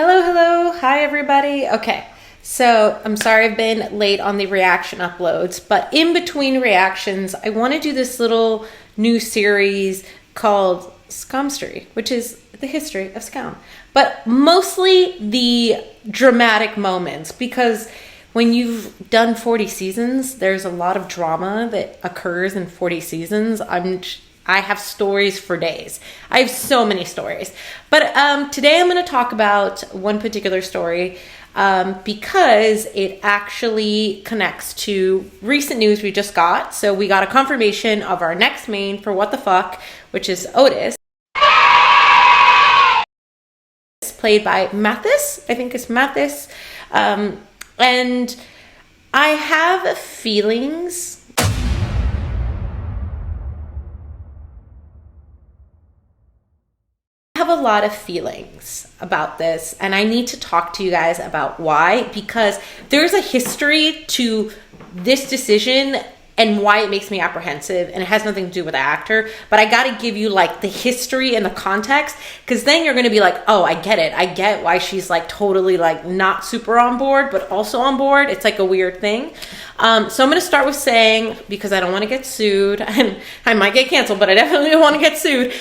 Hello, hi everybody. Okay, so I'm sorry I've been late on the reaction uploads, but in between reactions, I want to do this little new series called Skamstory, which is the history of Skam, but mostly the dramatic moments, because when you've done 40 seasons, there's a lot of drama that occurs in 40 seasons. I have stories for days. I have so many stories. But today I'm going to talk about one particular story because it actually connects to recent news we just got. So we got a confirmation of our next main for What the Fuck, which is Otis, played by Mathis. I think it's Mathis. And I have feelings. I have a lot of feelings about this, and I need to talk to you guys about why, because there's a history to this decision and why it makes me apprehensive, and it has nothing to do with the actor, but I got to give you like the history and the context, because then you're going to be like, oh, I get it. I get why she's like totally like not super on board, but also on board. It's like a weird thing. So I'm going to start with saying, because I don't want to get sued, and I might get canceled, but I definitely don't want to get sued.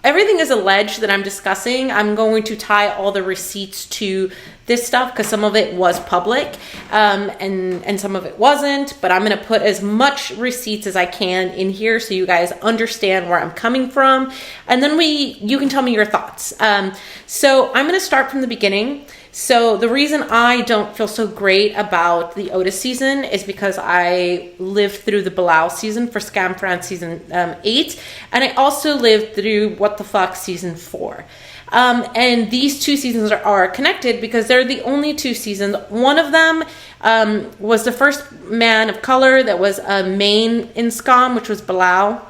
Everything is alleged that I'm discussing. I'm going to tie all the receipts to this stuff because some of it was public and some of it wasn't, but I'm going to put as much receipts as I can in here so you guys understand where I'm coming from, and then you can tell me your thoughts. So I'm going to start from the beginning. So the reason I don't feel so great about the Otis season is because I lived through the Bilal season for Skam France season 8, and I also lived through What the Fuck season 4. And these two seasons are connected because they're the only two seasons. One of them was the first man of color that was a main in Skam, which was Bilal.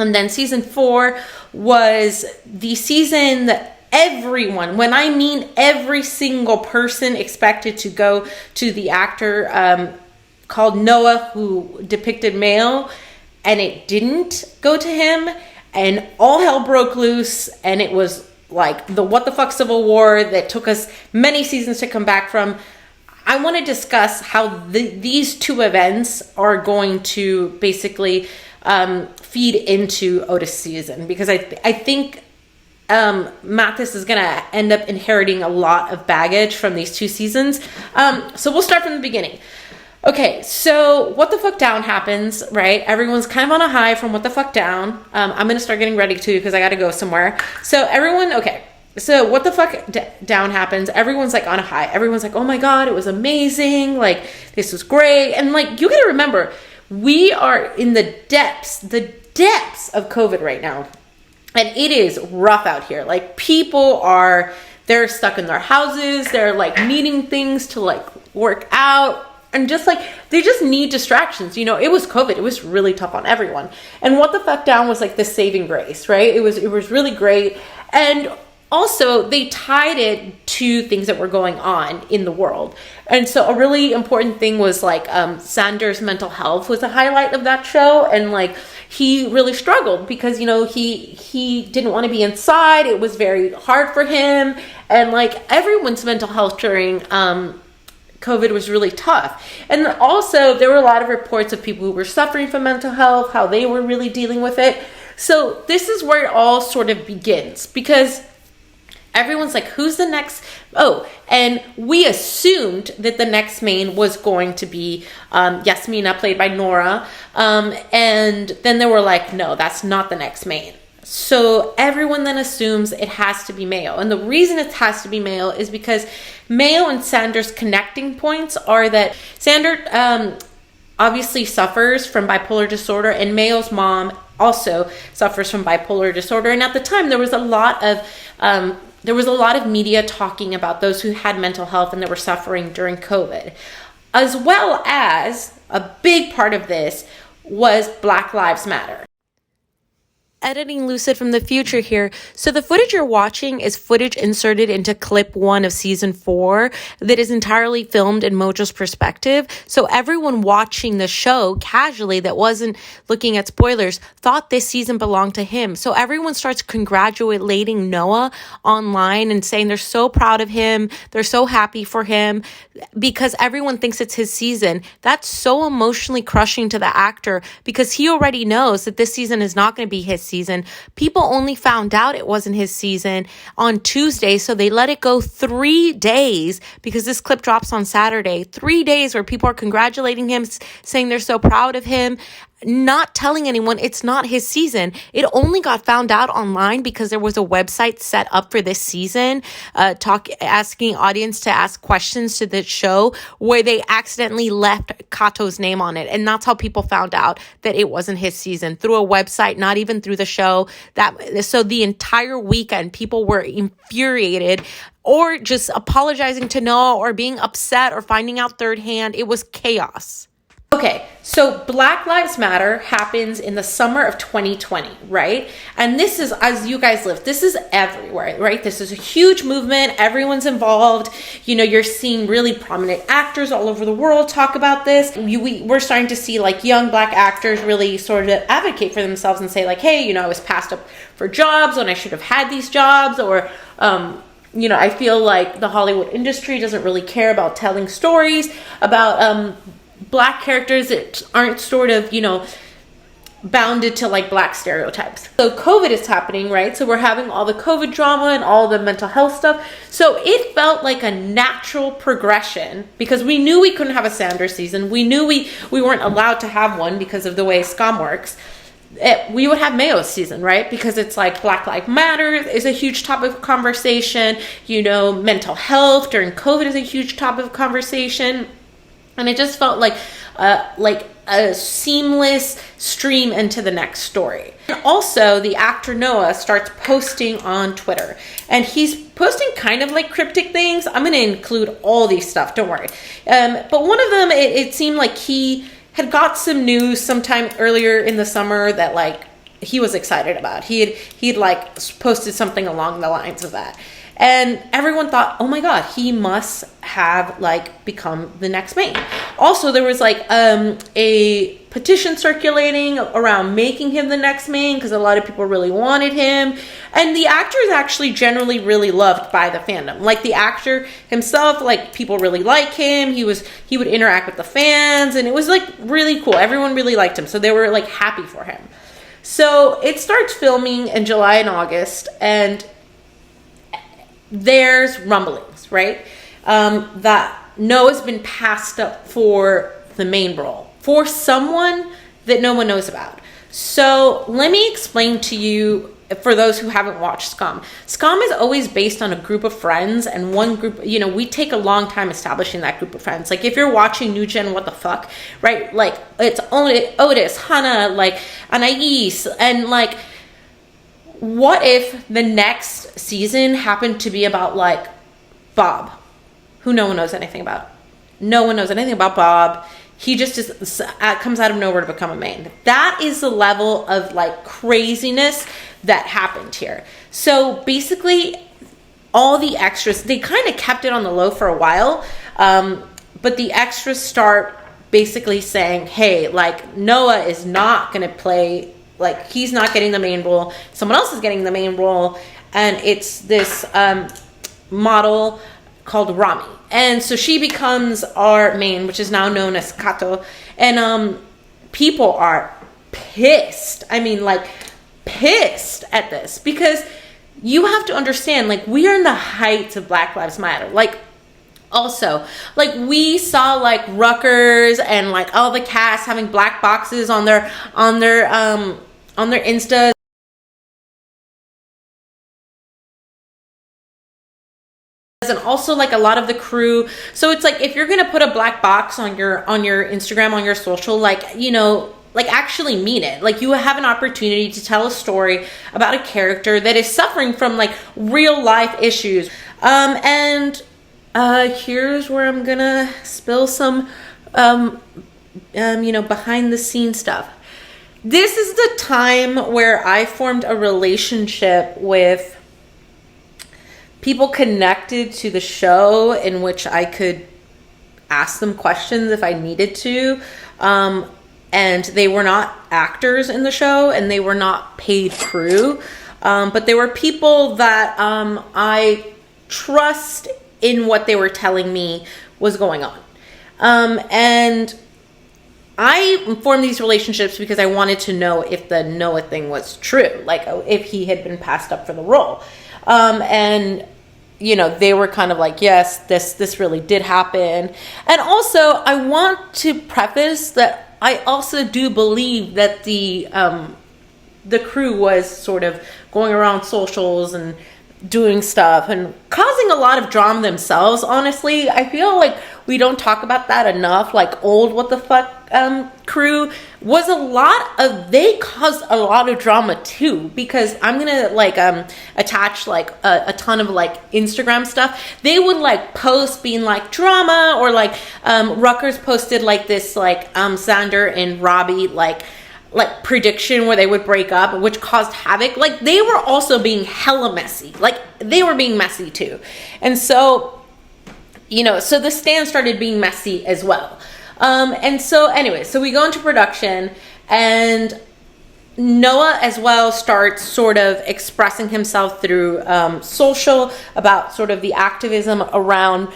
And then season 4 was the season that everyone, when I mean every single person, expected to go to the actor called Noah, who depicted male, and it didn't go to him, and all hell broke loose, and it was like the What the Fuck Civil War that took us many seasons to come back from. I want to discuss how these two events are going to basically feed into Otis season, because I think Mathis is going to end up inheriting a lot of baggage from these two seasons. So we'll start from the beginning. Okay, so What the Fuck Down happens, right? Everyone's kind of on a high from What the Fuck Down. I'm going to start getting ready too because I got to go somewhere. So so What the Fuck Down happens. Everyone's like on a high. Everyone's like, oh my God, it was amazing. Like, this was great. And like, you got to remember, we are in the depths of COVID right now. And it is rough out here. Like, they're stuck in their houses. They're like needing things to like work out. And just like, they just need distractions. You know, it was COVID. It was really tough on everyone. And What the Fuck Down was like the saving grace, right? It was really great. And also, they tied it to things that were going on in the world. And so a really important thing was like Sanders' mental health was a highlight of that show. And like, he really struggled because, you know, he didn't want to be inside. It was very hard for him. And like, everyone's mental health during COVID was really tough. And also, there were a lot of reports of people who were suffering from mental health, how they were really dealing with it. So this is where it all sort of begins, because everyone's like, who's the next? Oh, and we assumed that the next main was going to be Yasmina, played by Nora. And then they were like, no, that's not the next main. So everyone then assumes it has to be Mayo. And the reason it has to be Mayo is because Mayo and Sanders' connecting points are that Sander obviously suffers from bipolar disorder, and Mayo's mom also suffers from bipolar disorder. And at the time, there was a lot of media talking about those who had mental health and that were suffering during COVID, as well as a big part of this was Black Lives Matter. Editing Lucid from the future here. So the footage you're watching is footage inserted into clip 1 of season 4 that is entirely filmed in Mojo's perspective. So everyone watching the show casually that wasn't looking at spoilers thought this season belonged to him. So everyone starts congratulating Noah online and saying they're so proud of him. They're so happy for him because everyone thinks it's his season. That's so emotionally crushing to the actor because he already knows that this season is not going to be his season. People only found out it wasn't his season on Tuesday, so they let it go 3 days because this clip drops on Saturday. 3 days where people are congratulating him, saying they're so proud of him, not telling anyone it's not his season. It only got found out online because there was a website set up for this season, asking audience to ask questions to the show where they accidentally left Kato's name on it. And that's how people found out that it wasn't his season, through a website, not even through the show. So the entire weekend, people were infuriated or just apologizing to Noah or being upset or finding out third hand. It was chaos. Okay, so Black Lives Matter happens in the summer of 2020, right? And this is, as you guys live, this is everywhere, right? This is a huge movement. Everyone's involved. You know, you're seeing really prominent actors all over the world talk about this. We're starting to see like young Black actors really sort of advocate for themselves and say like, hey, you know, I was passed up for jobs when I should have had these jobs, or, you know, I feel like the Hollywood industry doesn't really care about telling stories about, Black characters that aren't sort of, you know, bounded to like Black stereotypes. So COVID is happening, right? So we're having all the COVID drama and all the mental health stuff. So it felt like a natural progression because we knew we couldn't have a Sanders season. We knew we weren't allowed to have one because of the way Skam works. We would have Mayo's season, right? Because it's like Black Lives Matter is a huge topic of conversation. You know, mental health during COVID is a huge topic of conversation. And it just felt like a seamless stream into the next story. And also, the actor Noah starts posting on Twitter. And he's posting kind of like cryptic things. I'm going to include all these stuff, don't worry. But one of them, it seemed like he had got some news sometime earlier in the summer that like he was excited about. He'd like posted something along the lines of that. And everyone thought, oh my God, he must have like become the next main. Also, there was like a petition circulating around making him the next main because a lot of people really wanted him. And the actor is actually generally really loved by the fandom. Like the actor himself, like people really like him. He would interact with the fans and it was like really cool. Everyone really liked him. So they were like happy for him. So it starts filming in July and August, and there's rumblings, right? That Noah's been passed up for the main role for someone that no one knows about. So let me explain to you, for those who haven't watched Skam. Skam is always based on a group of friends, and one group, you know, we take a long time establishing that group of friends. Like if you're watching New Gen wtFOCK, right? Like it's Otis, Hannah, like Anais, and like, what if the next season happened to be about like Bob, who no one knows anything about? No one knows anything about Bob. He just comes out of nowhere to become a main. That is the level of like craziness that happened here. So basically all the extras, they kind of kept it on the low for a while. But the extras start basically saying, hey, like Noah is not going to play, like he's not getting the main role. Someone else is getting the main role. And it's this model called Rami. And so she becomes our main, which is now known as Kato. And people are pissed. I mean, like pissed at this because you have to understand, like we are in the heights of Black Lives Matter. Like also, like we saw like Rutgers and like all the cast having black boxes on their Insta. And also like a lot of the crew. So it's like if you're gonna put a black box on your Instagram, on your social, like, you know, like actually mean it. Like you have an opportunity to tell a story about a character that is suffering from like real life issues. And here's where I'm gonna spill some you know, behind the scenes stuff. This is the time where I formed a relationship with people connected to the show in which I could ask them questions if I needed to. And they were not actors in the show, and they were not paid crew. But they were people that I trust in what they were telling me was going on. And I formed these relationships because I wanted to know if the Noah thing was true, like if he had been passed up for the role. And you know, they were kind of like, yes, this really did happen. And also, I want to preface that I also do believe that the crew was sort of going around socials and doing stuff and causing a lot of drama themselves. Honestly, I feel like we don't talk about that enough. Like old wtFOCK crew was they caused a lot of drama too, because I'm gonna like attach like a ton of like Instagram stuff. They would like post being like drama, or like Rutgers posted like this like Xander and Robbie like prediction where they would break up, which caused havoc. Like they were also being hella messy. Like they were being messy too. And so, you know, so the stand started being messy as well. And so anyway, so we go into production, and Noah as well starts sort of expressing himself through social about sort of the activism around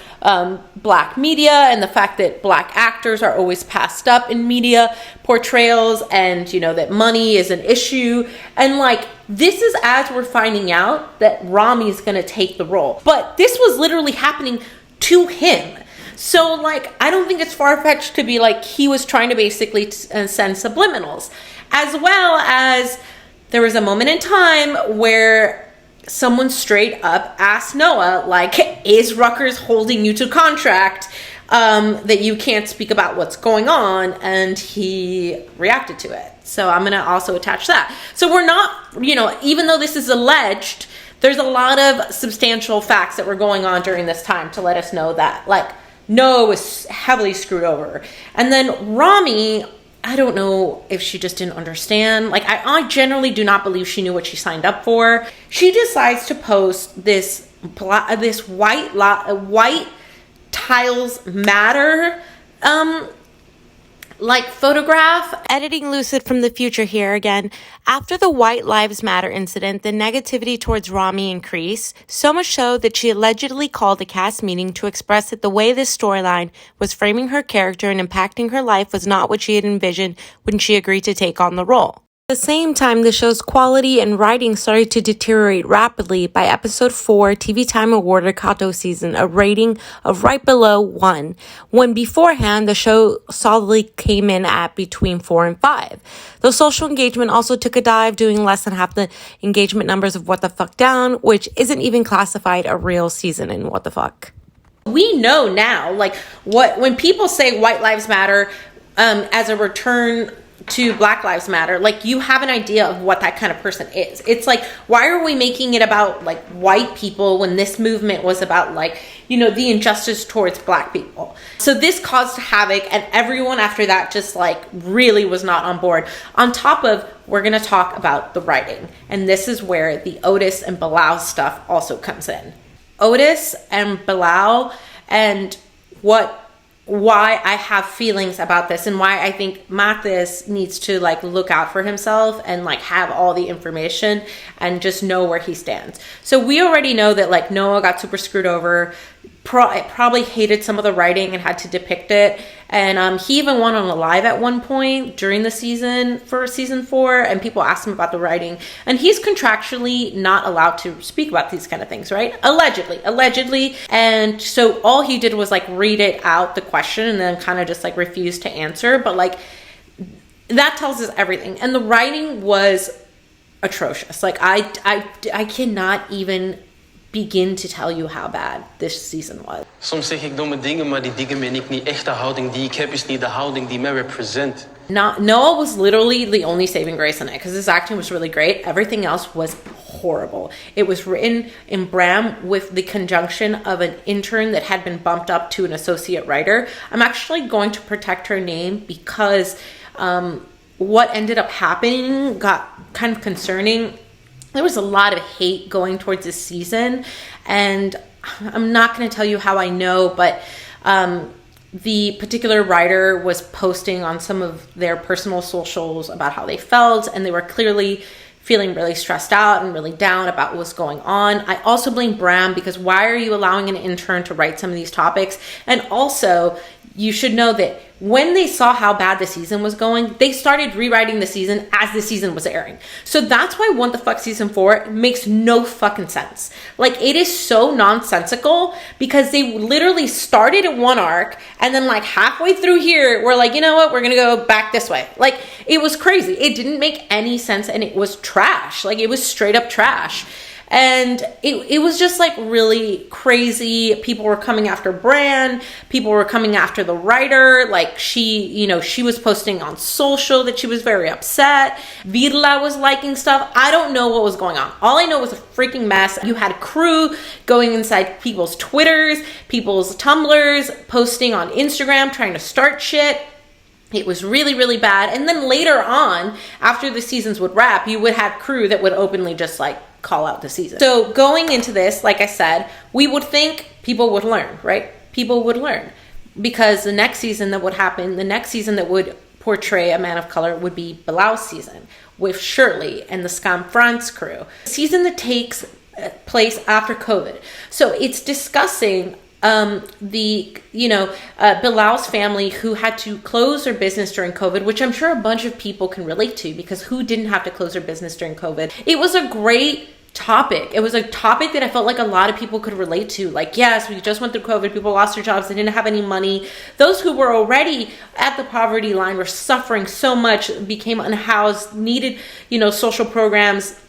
black media and the fact that black actors are always passed up in media portrayals, and you know that money is an issue. And like this is as we're finding out that Rami is going to take the role, but this was literally happening to him. So like I don't think it's far-fetched to be like he was trying to basically send subliminals. As well as there was a moment in time where someone straight up asked Noah, like, is Rutgers holding you to contract that you can't speak about what's going on? And he reacted to it. So I'm going to also attach that. So we're not, you know, even though this is alleged, there's a lot of substantial facts that were going on during this time to let us know that, like, Noah was heavily screwed over. And then Rami, I don't know if she just didn't understand. Like, I generally do not believe she knew what she signed up for. She decides to post this white tiles matter like photograph. Editing Lucid from the future here again. After the White Lives Matter incident, the negativity towards Rami increased, so much so that she allegedly called a cast meeting to express that the way this storyline was framing her character and impacting her life was not what she had envisioned when she agreed to take on the role. At the same time, the show's quality and writing started to deteriorate rapidly. By episode 4, TV Time awarded Kato season a rating of right below 1, when beforehand the show solidly came in at between 4 and 5. The social engagement also took a dive, doing less than half the engagement numbers of wtFOCK Down, which isn't even classified a real season in wtFOCK. We know now, like, when people say White Lives Matter as a return to Black Lives Matter, like, you have an idea of what that kind of person is. It's like, why are we making it about like white people when this movement was about, like, you know, the injustice towards black people? So this caused havoc, and everyone after that just like really was not on board. On top of, we're going to talk about the writing, and this is where the Otis and Bilal stuff also comes in. Otis and Bilal, and why I have feelings about this, and why I think Mathis needs to like look out for himself and like have all the information and just know where he stands. So we already know that like Noah got super screwed over, probably hated some of the writing and had to depict it. And he even went on a live at one point during the season for season 4, and people asked him about the writing, and he's contractually not allowed to speak about these kind of things, right? Allegedly. And so all he did was like read it out, the question, and then kind of just like refused to answer. But like that tells us everything. And the writing was atrocious. Like I cannot even begin to tell you how bad this season was. Soms zeg ik domme dingen, maar die dingen meen ik niet. Echt de houding die ik heb is niet de houding die mij represent. Noah was literally the only saving grace in it, because his acting was really great. Everything else was horrible. It was written in Bram with the conjunction of an intern that had been bumped up to an associate writer. I'm actually going to protect her name because what ended up happening got kind of concerning. There was a lot of hate going towards this season, and I'm not going to tell you how I know, but the particular writer was posting on some of their personal socials about how they felt, and they were clearly feeling really stressed out and really down about what was going on. I also blame Bram, because why are you allowing an intern to write some of these topics? And also, you should know that when they saw how bad the season was going, they started rewriting the season as the season was airing. So that's why What the Fuck Season 4 makes no fucking sense. Like, it is so nonsensical, because they literally started at one arc, and then like halfway through here, we're like, you know what, we're gonna go back this way. Like, it was crazy. It didn't make any sense, and it was trash. Like, it was straight up trash. And it was just like really crazy. People were coming after Bran. People were coming after the writer. Like, she was posting on social that she was very upset. Virla was liking stuff. I don't know what was going on. All I know was a freaking mess. You had crew going inside people's Twitters, people's Tumblrs, posting on Instagram, trying to start shit. It was really, really bad. And then later on, after the seasons would wrap, you would have crew that would openly just like call out the season. So going into this, like I said, we would think people would learn, right? People would learn, because the next season that would happen, the next season that would portray a man of color would be Bilal's season with Shirley and the Skam France crew. A season that takes place after COVID. So it's discussing Bilal's family who had to close their business during COVID, which I'm sure a bunch of people can relate to, because who didn't have to close their business during COVID? It was a great topic. It was a topic that I felt like a lot of people could relate to. Like, yes, we just went through COVID. People lost their jobs. They didn't have any money. Those who were already at the poverty line were suffering so much, became unhoused, needed, social programs,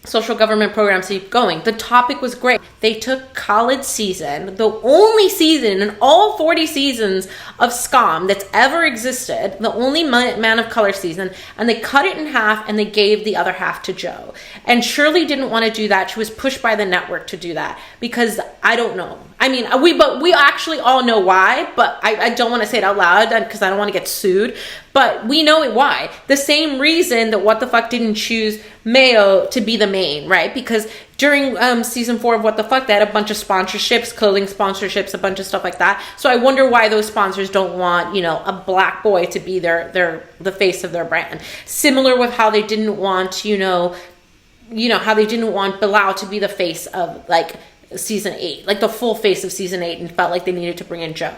social government programs to keep going. The topic was great. They took Khalid's season, the only season in all 40 seasons of Skam that's ever existed, the only man of color season, and they cut it in half and they gave the other half to Joe. And Shirley didn't want to do that. She was pushed by the network to do that, because I don't know. I mean, we actually all know why, but I don't want to say it out loud because I don't want to get sued. But we know it why. The same reason that What the Fuck didn't choose Mayo to be the main, right? Because during season 4 of What the Fuck, they had a bunch of sponsorships, clothing sponsorships, a bunch of stuff like that. So I wonder why those sponsors don't want, a black boy to be the face of their brand. Similar with how they didn't want, how they didn't want Bilal to be the face of like season 8, like the full face of season 8, and felt like they needed to bring in Joe.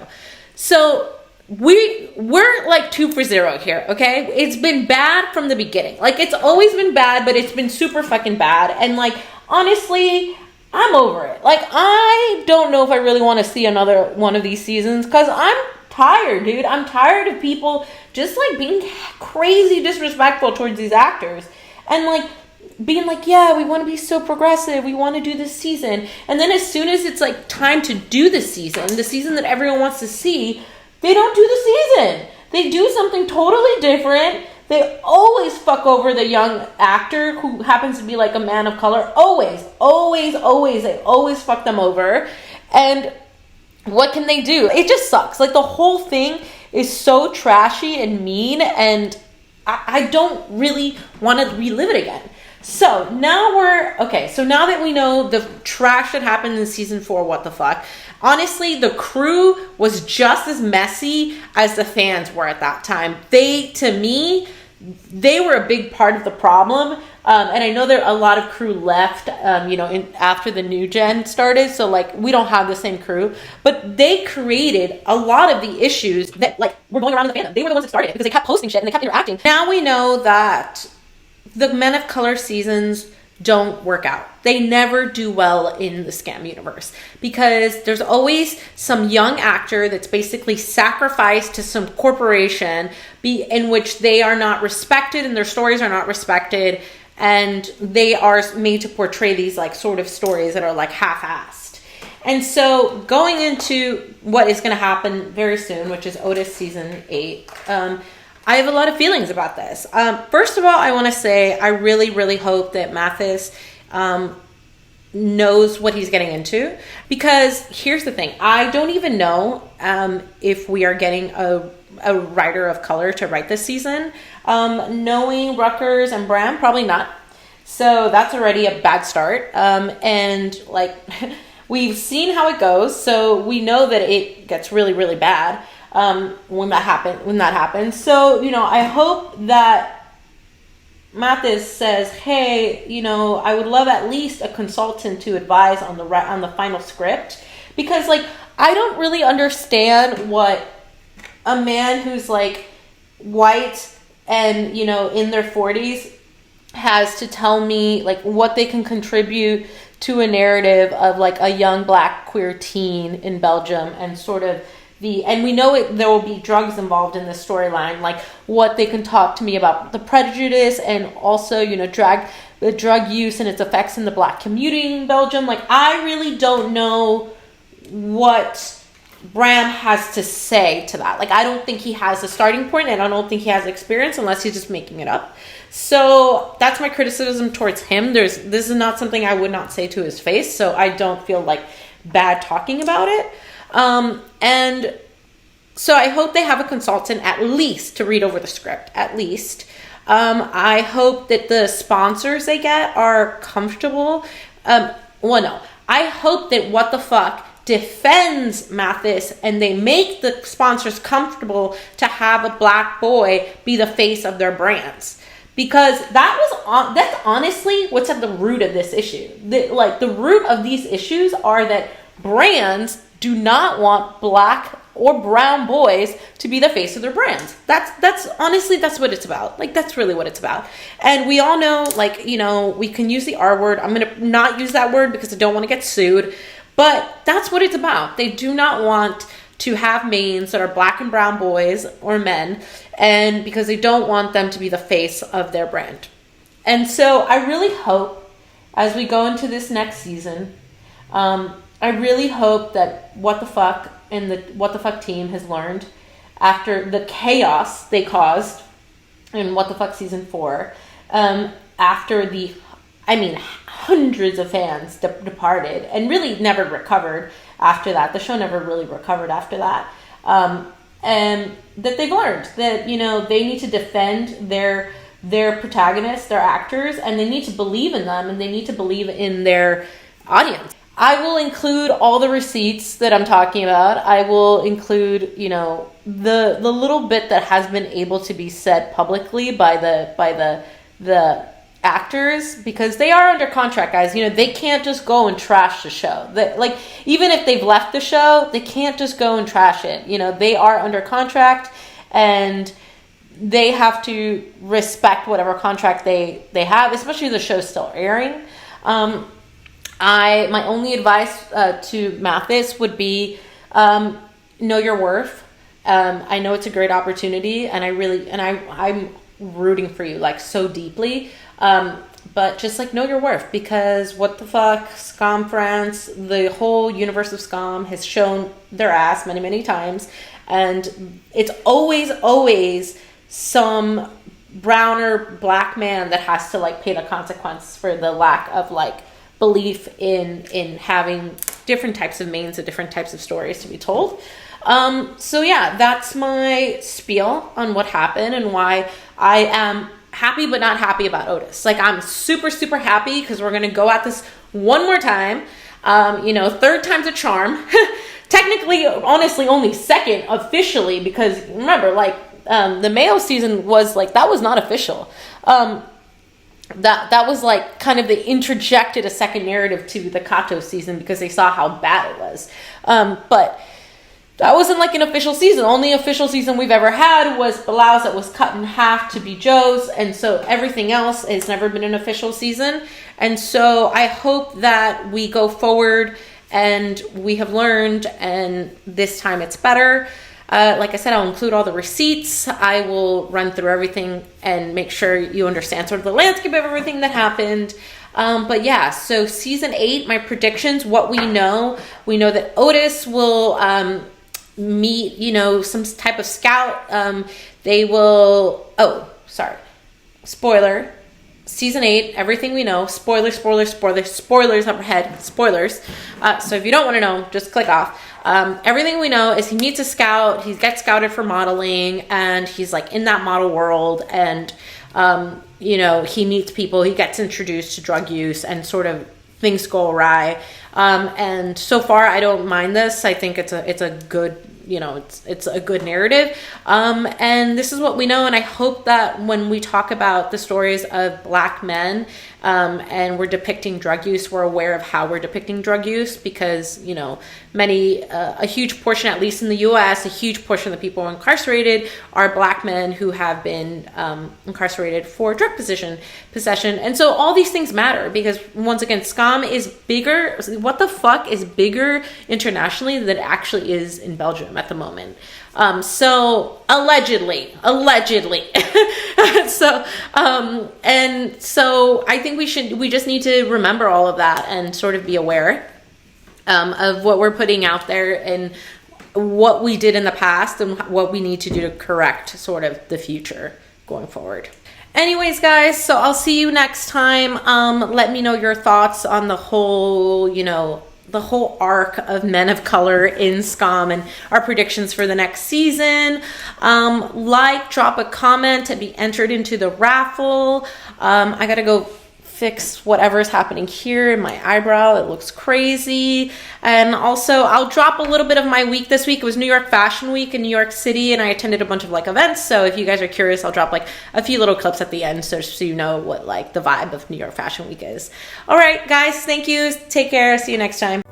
So we're like 2 for 0 here, okay? It's been bad from the beginning. Like, it's always been bad, but it's been super fucking bad. And like, honestly, I'm over it. Like, I don't know if I really want to see another one of these seasons, because I'm tired, dude. I'm tired of people just like being crazy disrespectful towards these actors, and like being like, yeah, we want to be so progressive, we want to do this season, and then as soon as it's like time to do the season that everyone wants to see, they don't do the season. They do something totally different. They always fuck over the young actor who happens to be like a man of color. Always. They always fuck them over. And what can they do? It just sucks. Like, the whole thing is so trashy and mean, and I don't really want to relive it again. So now now that we know the trash that happened in season 4, What the Fuck, honestly, the crew was just as messy as the fans were at that time. To me, they were a big part of the problem. And I know that a lot of crew left, after the new gen started. So like, we don't have the same crew, but they created a lot of the issues that like were going around in the fandom. They were the ones that started it, because they kept posting shit and they kept interacting. Now we know that the men of color seasons don't work out. They never do well in the Skam universe, because there's always some young actor that's basically sacrificed to some corporation in which they are not respected and their stories are not respected, and they are made to portray these like sort of stories that are like half-assed. And so going into what is going to happen very soon, which is Otis season 8, I have a lot of feelings about this. First of all, I want to say I really, really hope that Mathis knows what he's getting into, because here's the thing. I don't even know if we are getting a a writer of color to write this season. Knowing Rutgers and Bram, probably not. So that's already a bad start. And like we've seen how it goes, so we know that it gets really, really bad when that happens. So, you know, I hope that Mathis says, hey, you know, I would love at least a consultant to advise on the final script, because like I don't really understand what a man who's like white and, you know, in their 40s has to tell me like what they can contribute to a narrative of like a young black queer teen in Belgium, and sort of and we know there will be drugs involved in this storyline, like what they can talk to me about the prejudice and also, you know, the drug use and its effects in the black community in Belgium. Like I really don't know what Bram has to say to that. Like I don't think he has a starting point, and I don't think he has experience unless he's just making it up. So that's my criticism towards him. This is not something I would not say to his face, so I don't feel like bad talking about it. And so I hope they have a consultant at least to read over the script, at least. I hope that the sponsors they get are comfortable. I hope that wtFOCK defends Mathis and they make the sponsors comfortable to have a black boy be the face of their brands. Because that's honestly what's at the root of this issue. The root of these issues are that brands do not want black or brown boys to be the face of their brands. That's honestly, that's what it's about. Like, that's really what it's about. And we all know, like, you know, we can use the R word. I'm going to not use that word because I don't want to get sued. But that's what it's about. They do not want to have mains that are black and brown boys or men, and because they don't want them to be the face of their brand. And so I really hope, as we go into this next season, I really hope that wtFOCK and the wtFOCK team has learned after the chaos they caused in wtFOCK season 4, after hundreds of fans departed and really never recovered after that. The show never really recovered after that. And that they've learned that, you know, they need to defend their protagonists, their actors, and they need to believe in them, and they need to believe in their audience. I will include all the receipts that I'm talking about. I will include, you know, the little bit that has been able to be said publicly by the actors, because they are under contract, guys. You know, they can't just go and trash the show. Like, even if they've left the show, they can't just go and trash it. You know, they are under contract, and they have to respect whatever contract they have, especially the show's still airing. My only advice to Mathis would be, know your worth. I know it's a great opportunity, and I'm rooting for you, like, so deeply. But just, like, know your worth, because wtFOCK, Skam France, the whole universe of Skam has shown their ass many, many times. And it's always some brown or black man that has to, like, pay the consequence for the lack of, like, belief in having different types of mains and different types of stories to be told. So yeah, that's my spiel on what happened and why I am happy but not happy about Otis. Like, I'm super, super happy because we're going to go at this one more time. You know, third time's a charm. Technically, honestly, only second officially, because remember, like, the Mayo season was like, that was not official. That was like kind of, they interjected a second narrative to the Kato season because they saw how bad it was. But that wasn't like an official season. The only official season we've ever had was Bilal's that was cut in half to be Joe's. And so everything else has never been an official season. And so I hope that we go forward and we have learned, and this time it's better. Like I said, I'll include all the receipts. I will run through everything and make sure you understand sort of the landscape of everything that happened. But yeah, so season 8, my predictions, what we know that Otis will meet, you know, some type of scout. They will, spoiler, season 8, everything we know, spoilers up ahead, spoilers. So if you don't want to know, just click off. Everything we know is he meets a scout, he gets scouted for modeling, and he's like in that model world, and you know, he meets people, he gets introduced to drug use, and sort of things go awry. And so far I don't mind this. I think it's a good, you know, it's a good narrative. And this is what we know. And I hope that when we talk about the stories of Black men, and we're depicting drug use, we're aware of how we're depicting drug use, because, you know, a huge portion, at least in the US, a huge portion of the people incarcerated are Black men who have been incarcerated for drug possession. And so all these things matter, because once again, Skam is bigger. What the fuck is bigger internationally than it actually is in Belgium at the moment. So allegedly. So, and so I think we just need to remember all of that and sort of be aware, of what we're putting out there and what we did in the past and what we need to do to correct sort of the future going forward. Anyways, guys, so I'll see you next time. Let me know your thoughts on the whole, you know, the whole arc of men of color in Skam and our predictions for the next season. Drop a comment to be entered into the raffle. I gotta go fix whatever's happening here in my eyebrow. It looks crazy. And also, I'll drop a little bit of my week this week. It was New York Fashion Week in New York City, and I attended a bunch of like events. So if you guys are curious, I'll drop like a few little clips at the end, so you know what like the vibe of New York Fashion Week is. All right, guys, thank you. Take care. See you next time.